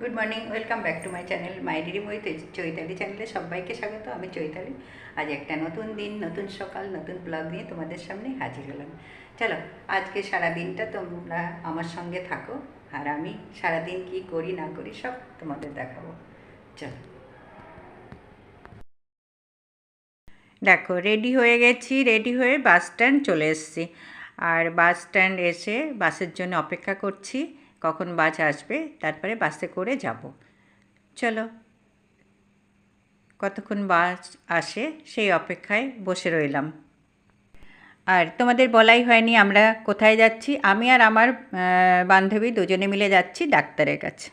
Good morning, welcome back to my channel my diary মই চৈতালি চ্যানেলে সবাইকে স্বাগত। আমি চৈতালি। আজ একটা নতুন দিন, নতুন সকাল, নতুন ব্লগ নিয়ে তোমাদের সামনে হাজির হলাম। চলো, আজকে সারা দিনটা তোমরা আমার সঙ্গে থাকো, আর আমি সারাদিন কি করি না করি সব তোমাদের দেখাবো। চলো, দেখো রেডি হয়ে গেছি, রেডি হয়ে বাস স্ট্যান্ড চলে এসেছি। আর বাস স্ট্যান্ড এসে বাসের জন্য অপেক্ষা করছি, কখন বাস আসবে, তারপরে বাসে করে যাব। চলো, কতক্ষণ বাস আসে সেই অপেক্ষায় বসে রইলাম। আর তোমাদের বলাই হয়নি আমরা কোথায় যাচ্ছি। আমি আর আমার বান্ধবী দুজনে মিলে যাচ্ছি ডাক্তারের কাছে।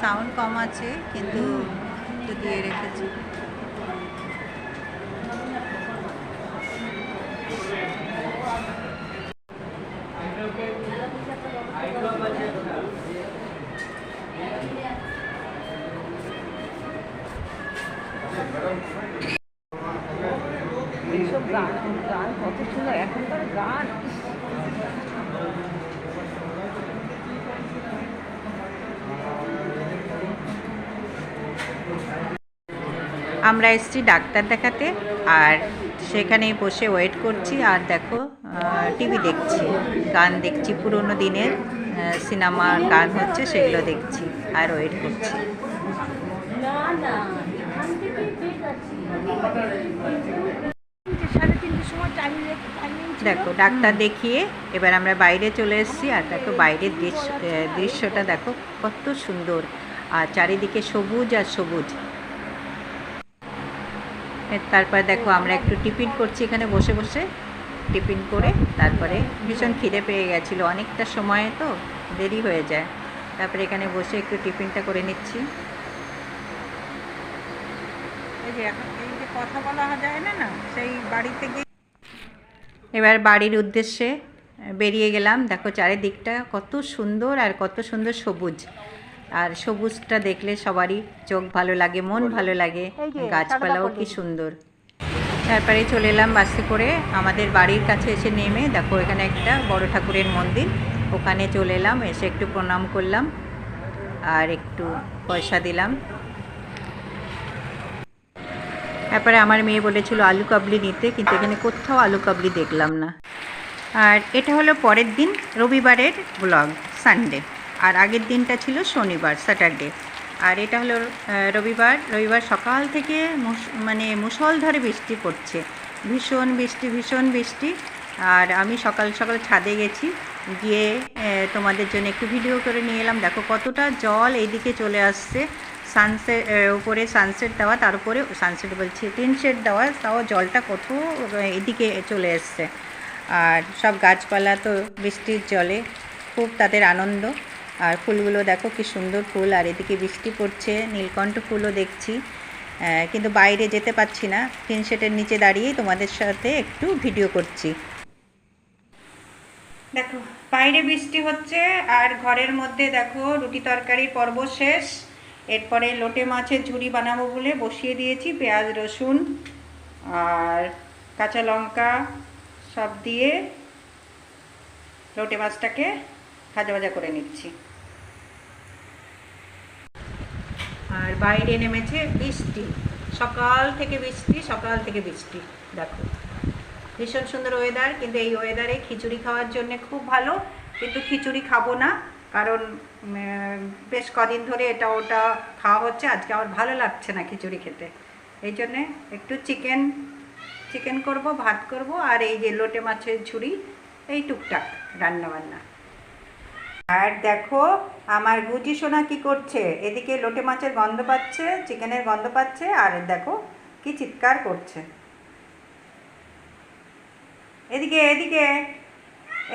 সাউন্ড কম আছে কিন্তু দিয়ে রেখেছি। এইসব গান গান কত সুন্দর এখনকার গান। আমরা এসেছি ডাক্তার দেখাতে, আর সেখানেই বসে ওয়েট করছি। আর দেখো টিভি দেখছি, গান দেখছি, পুরোনো দিনের সিনেমার গান হচ্ছে সেগুলো দেখছি আর ওয়েট করছি। দেখো ডাক্তার দেখিয়ে এবার আমরা বাইরে চলে এসেছি। আর দেখো বাইরের দৃশ্যটা দেখো কত সুন্দর, আর চারিদিকে সবুজ আর সবুজ। তারপর দেখো আমরা একটু টিফিন করছি এখানে বসে বসে। টিফিন করে তারপরে ভীষণ খিদে পেয়ে গেছিলো, অনেকটা সময় তো দেরি হয়ে যায়। তারপরে এখানে বসে একটু টিফিনটা করে নিচ্ছি। এই যে এখন এই যে কথা বলা যায় না, সেই বাড়িতে গিয়ে এবার বাড়ির উদ্দেশ্যে বেরিয়ে গেলাম। দেখো চারিদিকটা কত সুন্দর, আর কত সুন্দর সবুজ। আর সবুজটা দেখলে সবারই চোখ ভালো লাগে, মন ভালো লাগে, গাছপালাও কি সুন্দর। তারপরে চলে এলাম বাসে করে আমাদের বাড়ির কাছে এসে নেমে দেখো এখানে একটা বড় ঠাকুরের মন্দির, ওখানে চলে এলাম। এসে একটু প্রণাম করলাম আর একটু পয়সা দিলাম। তারপরে আমার মেয়ে বলেছিল আলু কাবলি নিতে, কিন্তু এখানে কোথাও আলু কাবলি দেখলাম না। আর এটা হলো পরের দিন, রবিবারের ব্লগ, সানডে। আর আগের দিনটা ছিল শনিবার, স্যাটারডে। আর এটা হলো রবিবার সকাল থেকে মানে মুষলধারে বৃষ্টি পড়ছে, ভীষণ বৃষ্টি, ভীষণ বৃষ্টি। আর আমি সকাল সকাল ছাদে গেছি, গিয়ে তোমাদের জন্য একটু ভিডিও করে নিয়ে এলাম। দেখো কতটা জল এইদিকে চলে আসছে। সানসেট উপরে সানসেট দেওয়া, তার উপরে সানসেট বলছি টিন শেড দেওয়া, তাও জলটা কত এদিকে চলে এসছে। আর সব গাছপালা তো বৃষ্টির জলে খুব তাদের আনন্দ। আর ফুলগুলো দেখো কি সুন্দর ফুল, আর এদিকে বৃষ্টি পড়ছে, নীলকণ্ঠ ফুলও দেখছি। কিন্তু বাইরে যেতে পারছি না, টিন শেডের নিচে দাঁড়িয়েই তোমাদের সাথে একটু ভিডিও করছি। দেখো বাইরে বৃষ্টি হচ্ছে, আর ঘরের মধ্যে দেখো রুটি তরকারির পর্ব শেষ। এরপরে লোটে মাছের ঝুড়ি বানাবো বলে বসিয়ে দিয়েছি, পেঁয়াজ রসুন আর কাঁচা লঙ্কা সব দিয়ে লোটে মাছটাকে ভাজা ভাজা করে নিচ্ছি। আর বাইরে নেমেছে বৃষ্টি, সকাল থেকে বৃষ্টি, সকাল থেকে বৃষ্টি। দেখো ভীষণ সুন্দর ওয়েদার, কিন্তু এই ওয়েদারে খিচুড়ি খাওয়ার জন্য খুব ভালো। কিন্তু খিচুড়ি খাবো না, কারণ বেশ কদিন ধরে এটা ওটা খাওয়া হচ্ছে, আজকে আমার ভালো লাগছে না খিচুড়ি খেতে। এই জন্যে একটু চিকেন করব, ভাত করব, আর এই যে লোটে মাছের ঝুড়ি, এই টুকটাক রান্নাবান্না। আর দেখো আমার গুজি সোনা কি করছে, এদিকে লোটে মাছের গন্ধ পাচ্ছে, চিকেনের গন্ধ পাচ্ছে, আর দেখো কি চিৎকার করছে। এদিকে এদিকে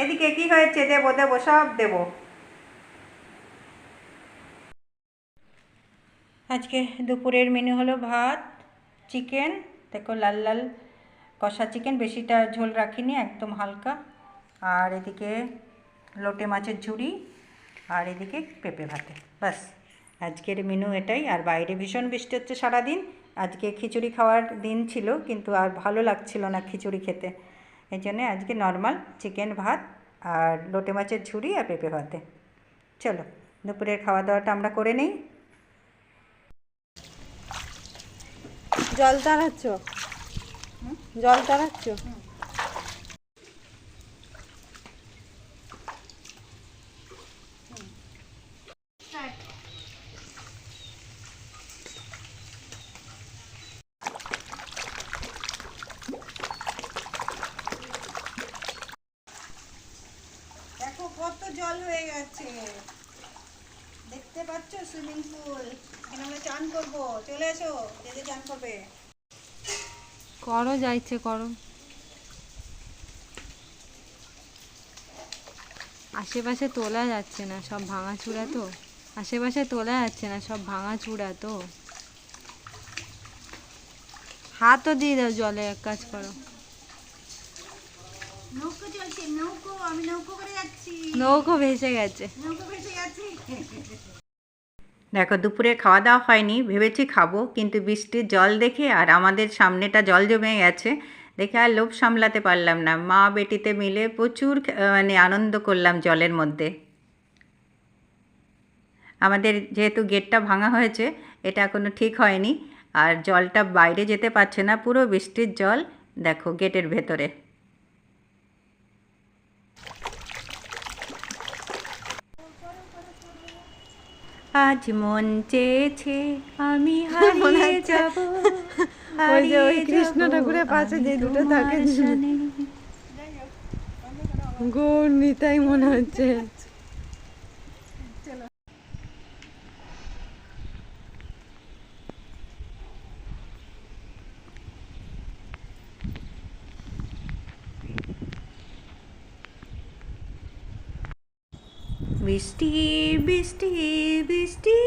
এদিকে কি হয়েছে, দেবো দেবো সব দেবো। আজকে দুপুরের মেনু হলো ভাত, চিকেন, দেখো লাল লাল কষা চিকেন, বেশিটা ঝোল রাখিনি, একদম হালকা। আর এদিকে লোটে মাছের ঝুড়ি, আর এদিকে পেঁপে ভাতে, বাস আজকের মেনু এটাই। আর বাইরে ভীষণ বৃষ্টি হচ্ছে সারাদিন, আজকে খিচুড়ি খাওয়ার দিন ছিল, কিন্তু আর ভালো লাগছিল না খিচুড়ি খেতে, এই জন্যে আজকে নর্মাল চিকেন ভাত আর লোটে মাছের ঝুড়ি আর পেঁপে ভাতে। চলো দুপুরের খাওয়া দাওয়াটা আমরা করে নিই। জল তাড়াচ্ছ? জল তাড়াচ্ছ? দেখো কত জল হয়ে গেছে, দেখতে পাচ্ছ সুইমিং পুল, এখানে আমরা চান করবো, চলে এসো যে চান করবে। করো, যা ইচ্ছে করো। আশেপাশে তোলা যাচ্ছে না, সব ভাঙাচুরা তো। আশেপাশে তোলা যাচ্ছে না, সব ভাঙাচুরা তো। হাতও দিয়ে দাও জলে, এক কাজ করো। নৌকো চলছে, নৌকো, আমি নৌকো করে যাচ্ছি, নৌকো ভেসে গেছে। নৌকো ভেসে যাচ্ছি। দেখো দুপুরে খাওয়া দাওয়া হয়নি, ভেবেছি খাবো, কিন্তু বৃষ্টির জল দেখে আর আমাদের সামনেটা জল জমে গেছে দেখে আর লোভ সামলাতে পারলাম না। মা বেটিতে মিলে প্রচুর মানে আনন্দ করলাম জলের মধ্যে। আমাদের যেহেতু গেটটা ভাঙা হয়েছে, এটা এখনো ঠিক হয়নি, আর জলটা বাইরে যেতে পারছে না, পুরো বৃষ্টির জল দেখো গেটের ভেতরে। আজ মন চেয়েছে আমি হারিয়ে যাব, ওই যে ওই কৃষ্ণ ঠাকুরের পাশে যে দুটো থাকে, গৌর নিতাই মনে হচ্ছে। বৃষ্টি বৃষ্টি বৃষ্টি,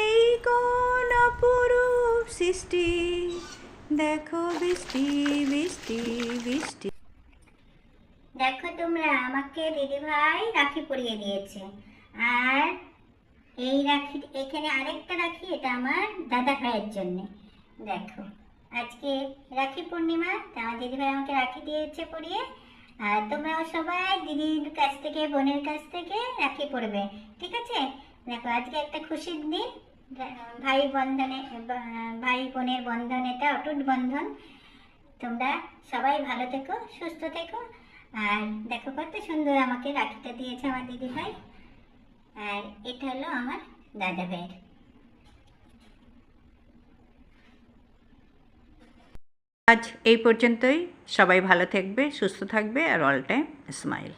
এই কোন অপরূপ সৃষ্টি, দেখো বৃষ্টি বৃষ্টি বৃষ্টি। দেখো তোমরা, আমাকে দিদিভাই রাখি পরিয়ে দিয়েছে। আর এই রাখি, এখানে আরেকটা রাখি, এটা আমার দাদা ভাইয়ের জন্য। দেখো আজকে রাখি পূর্ণিমা, তা আমার দিদিভাই আমাকে রাখি দিয়েছে পরিয়ে। আর তোমরাও সবাই দিদির কাছ থেকে, বোনের কাছ থেকে রাখি পরবে, ঠিক আছে? দেখো আজকে একটা খুশির দিন, ভাই বন্ধনে, ভাই বোনের বন্ধন, এটা অটুট বন্ধন। তোমরা সবাই ভালো থেকো, সুস্থ থেকো। আর দেখো কত সুন্দর আমাকে রাখিটা দিয়েছে আমার দিদি ভাই। আর এটা হলো আমার দাদা ভাইয়ের। আজ এই পর্যন্তই, সবাই ভালো থাকবে, সুস্থ থাকবে, আর অল টাইম স্মাইল।